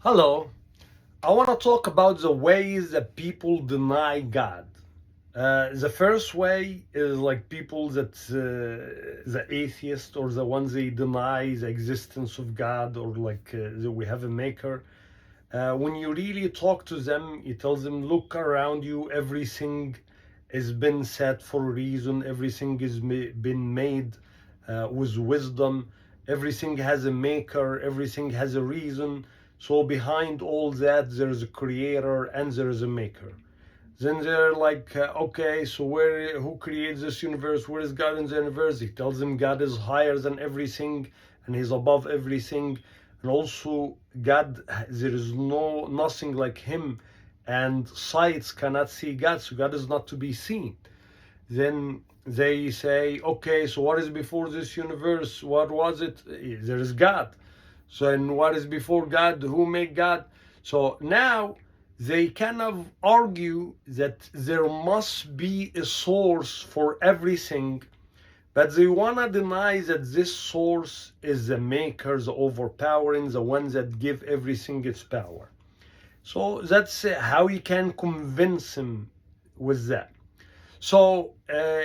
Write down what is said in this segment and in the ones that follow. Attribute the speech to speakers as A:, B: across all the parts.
A: Hello, I want to talk about the ways that people deny God. The first way is like people the atheist or the ones they deny the existence of God or that we have a maker. When you really talk to them, you tell them, look around you, everything has been set for a reason, everything has been made with wisdom, everything has a maker, everything has a reason. So behind all that, there's a creator and there's a maker. Then they're like, okay, so who creates this universe? Where is God in the universe? He tells them God is higher than everything and he's above everything. And also, God, there is nothing like him, and sights cannot see God, so God is not to be seen. Then they say, okay, so what is before this universe? What was it? There is God. So, and what is before God? Who made God? So now they kind of argue that there must be a source for everything, but they want to deny that this source is the maker, the overpowering, the one that give everything its power. So that's how you can convince him with that. So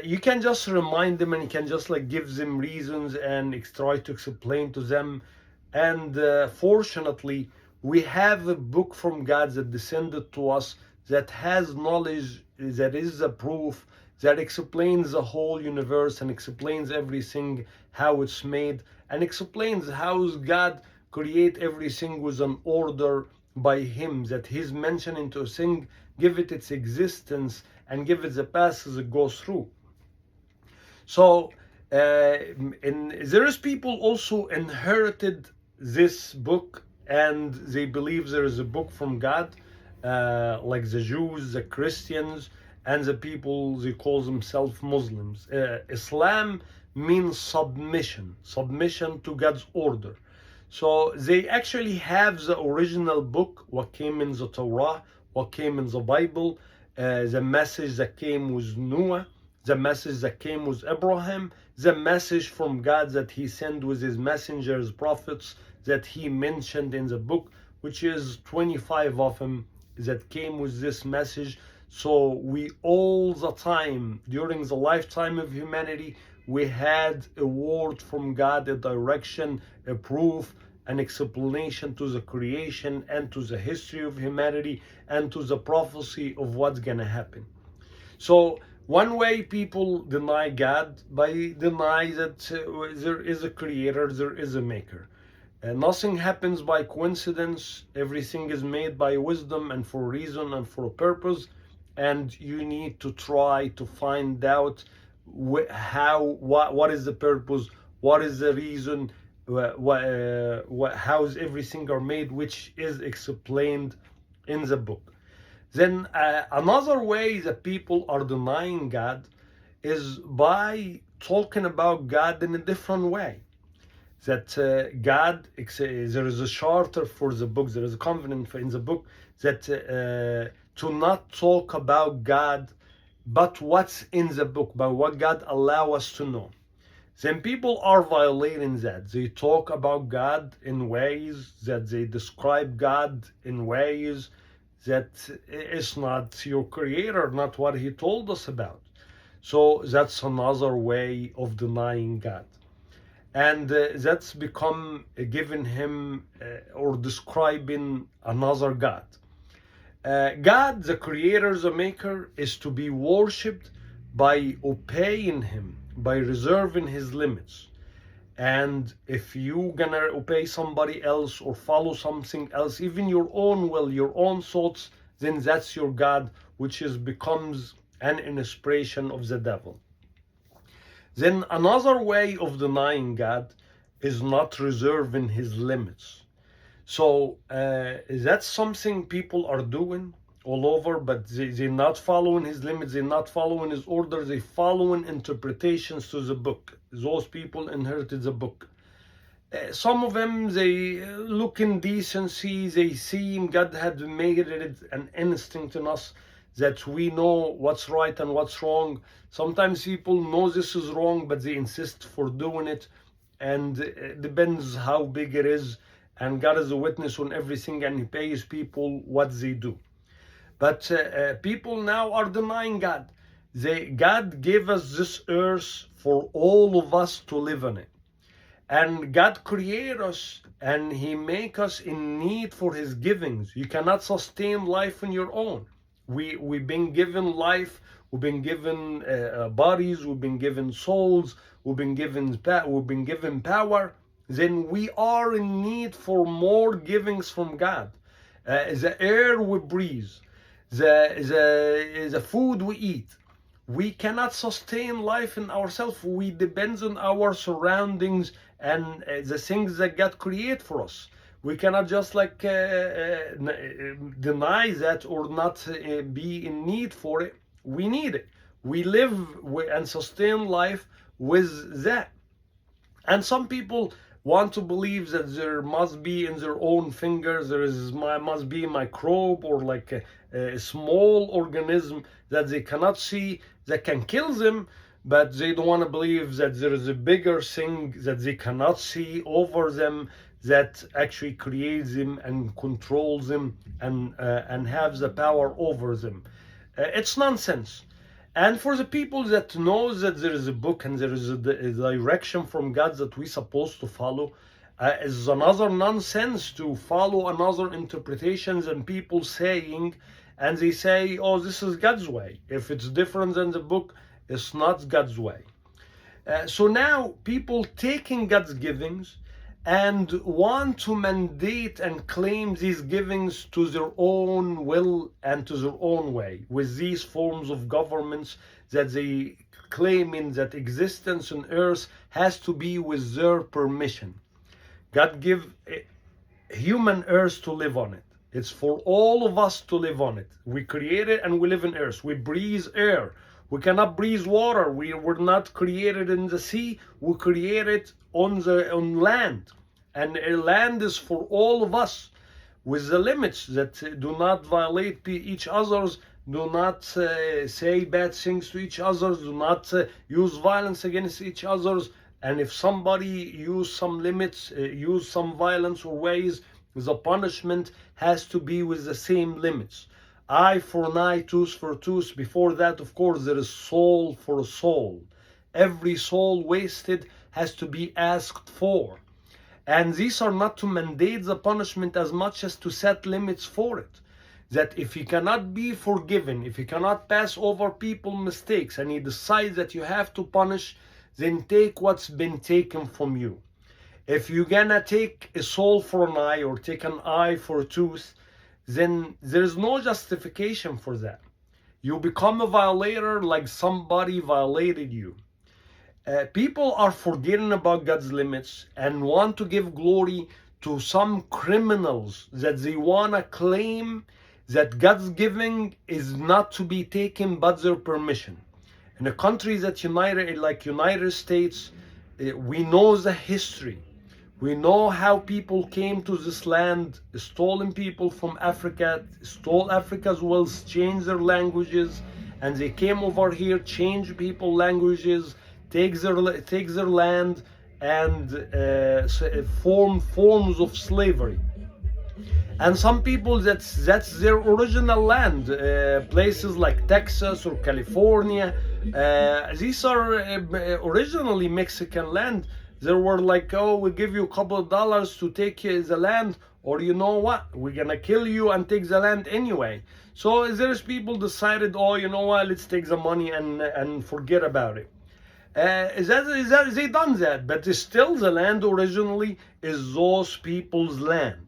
A: you can just remind them and you can just like give them reasons and try to explain to them. And fortunately, we have a book from God that descended to us that has knowledge that is a proof that explains the whole universe and explains everything, how it's made, and explains how God create everything with an order by him, that he's mentioning to a thing, give it its existence and give it the path as it goes through. So there is people also inherited this book and they believe there is a book from God, like the Jews, the Christians, and the people they call themselves Muslims. Islam means submission to God's order. So they actually have the original book, what came in the Torah, what came in the Bible, the message that came with Noah, the message that came with Abraham, the message from God that he sent with his messengers, prophets that he mentioned in the book, which is 25 of them that came with this message. So we all the time, during the lifetime of humanity, we had a word from God, a direction, a proof, an explanation to the creation and to the history of humanity and to the prophecy of what's going to happen. So one way people deny God by deny that there is a creator, there is a maker. Nothing happens by coincidence. Everything is made by wisdom and for a reason and for a purpose. And you need to try to find out what is the purpose, what is the reason, how everything are made, which is explained in the book. Then another way that people are denying God is by talking about God in a different way. That there is a charter for the book, there is a covenant in the book that to not talk about God, but what's in the book, but what God allow us to know. Then people are violating that. They talk about God in ways that they describe God in ways that is not your creator, not what he told us about. So that's another way of denying God. And that's become giving him or describing another God. God, the creator, the maker, is to be worshipped by obeying him, by reserving his limits. And if you gonna obey somebody else or follow something else, even your own will, your own thoughts, then that's your God, which is becomes an inspiration of the devil. Then another way of denying God is not reserving his limits. So that's something people are doing all over, but they're not following his limits, they're not following his order, they're following interpretations to the book. Those people inherited the book. Some of them, they look in decency, they see God had made it an instinct in us that we know what's right and what's wrong. Sometimes people know this is wrong, but they insist for doing it, and it depends how big it is and God is a witness on everything, and He pays people what they do. But people now are denying God. God gave us this earth for all of us to live on it. And God created us and He make us in need for His givings. You cannot sustain life on your own. We've been given life, we've been given bodies, we've been given souls, we've been given power. Then we are in need for more givings from God. The air we breathe, the food we eat. We cannot sustain life in ourselves. We depend on our surroundings and the things that God create for us. We cannot just like deny that or not be in need for it. We need it. We live and sustain life with that. And some people want to believe that there must be in their own fingers, must be a microbe or like a small organism that they cannot see that can kill them, but they don't want to believe that there is a bigger thing that they cannot see over them that actually creates them and controls them and has the power over them. It's nonsense. And for the people that know that there is a book and there is a direction from God that we're supposed to follow, is another nonsense to follow another interpretations and people saying, and they say, oh, this is God's way. If it's different than the book, it's not God's way. So now people taking God's givings and want to mandate and claim these givings to their own will and to their own way with these forms of governments that they claiming that existence on earth has to be with their permission. God give human earth to live on it. It's for all of us to live on it. We create it and we live in earth. We breathe air. We cannot breathe water. We were not created in the sea. We created on land. And land is for all of us with the limits that do not violate each other's, do not say bad things to each other, do not use violence against each other's. And if somebody use some limits, use some violence or ways, the punishment has to be with the same limits. Eye for an eye, tooth for tooth. Before that, of course, there is soul for soul. Every soul wasted has to be asked for. And these are not to mandate the punishment as much as to set limits for it. That if you cannot be forgiven, if you cannot pass over people's mistakes, and you decide that you have to punish, then take what's been taken from you. If you're gonna take a soul for an eye or take an eye for a tooth, then there's no justification for that. You become a violator like somebody violated you. People are forgetting about God's limits and want to give glory to some criminals that they want to claim that God's giving is not to be taken but their permission. In a country that United States, we know the history. We know how people came to this land, stolen people from Africa, stole Africa's wealth, changed their languages, and they came over here, changed people's languages, take their land, and form forms of slavery. And some people, that's their original land. Places like Texas or California, these are originally Mexican land. There were like, oh, we give you a couple of dollars to take the land, or you know what, we're gonna kill you and take the land anyway. So there's people decided, oh, you know what, let's take the money and forget about it. They done that, but still the land originally is those people's land.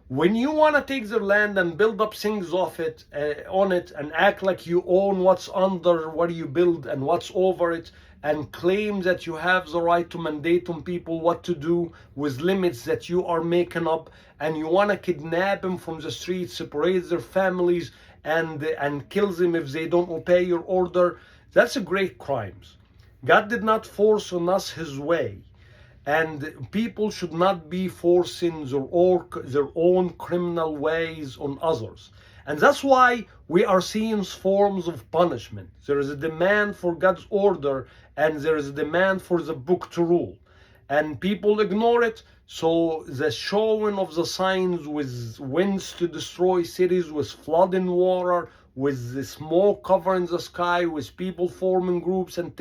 A: When you want to take their land and build up things off it, on it, and act like you own what's under what you build and what's over it, and claim that you have the right to mandate on people what to do with limits that you are making up, and you want to kidnap them from the streets, separate their families, and kill them if they don't obey your order, that's a great crime. God did not force on us His way. And people should not be forcing their own criminal ways on others. And that's why we are seeing forms of punishment. There is a demand for God's order, and there is a demand for the book to rule. And people ignore it, So the showing of the signs with winds to destroy cities, with flooding water, with the smoke covering the sky, with people forming groups and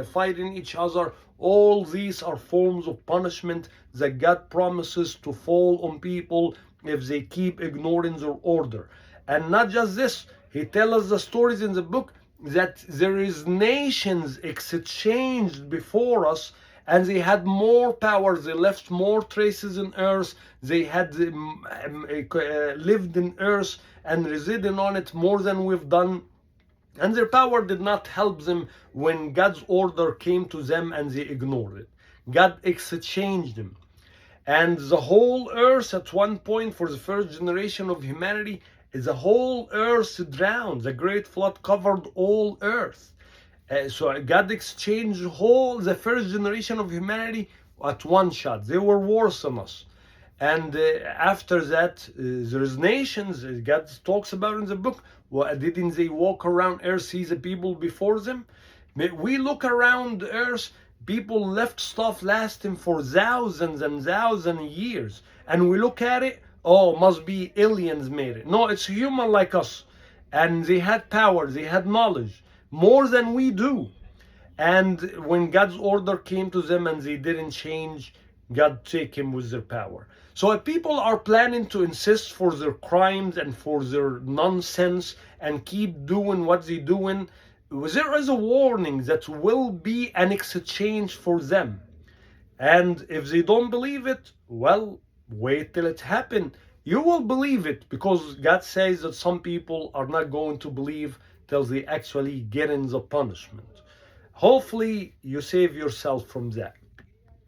A: fighting each other, all these are forms of punishment that God promises to fall on people if they keep ignoring their order. And not just this, he tells us the stories in the book that there is nations exchanged before us, and they had more power, they left more traces in earth, they had lived in earth and residing on it more than we've done, and their power did not help them when God's order came to them and they ignored it. God exchanged them. And the whole earth at one point, for the first generation of humanity, the whole earth drowned. The great flood covered all earth. So God exchanged the first generation of humanity at one shot. They were worse than us. And after that, there's nations, God talks about in the book. Well, didn't they walk around earth, see the people before them? We look around earth, people left stuff lasting for thousands and thousands of years. And we look at it, oh, must be aliens made it. No, it's human like us. And they had power, they had knowledge, more than we do. And when God's order came to them and they didn't change, God take him with their power. So if people are planning to insist for their crimes and for their nonsense and keep doing what they're doing, there is a warning that will be an exchange for them. And if they don't believe it, well, wait till it happens. You will believe it, because God says that some people are not going to believe till they actually get in the punishment. Hopefully you save yourself from that.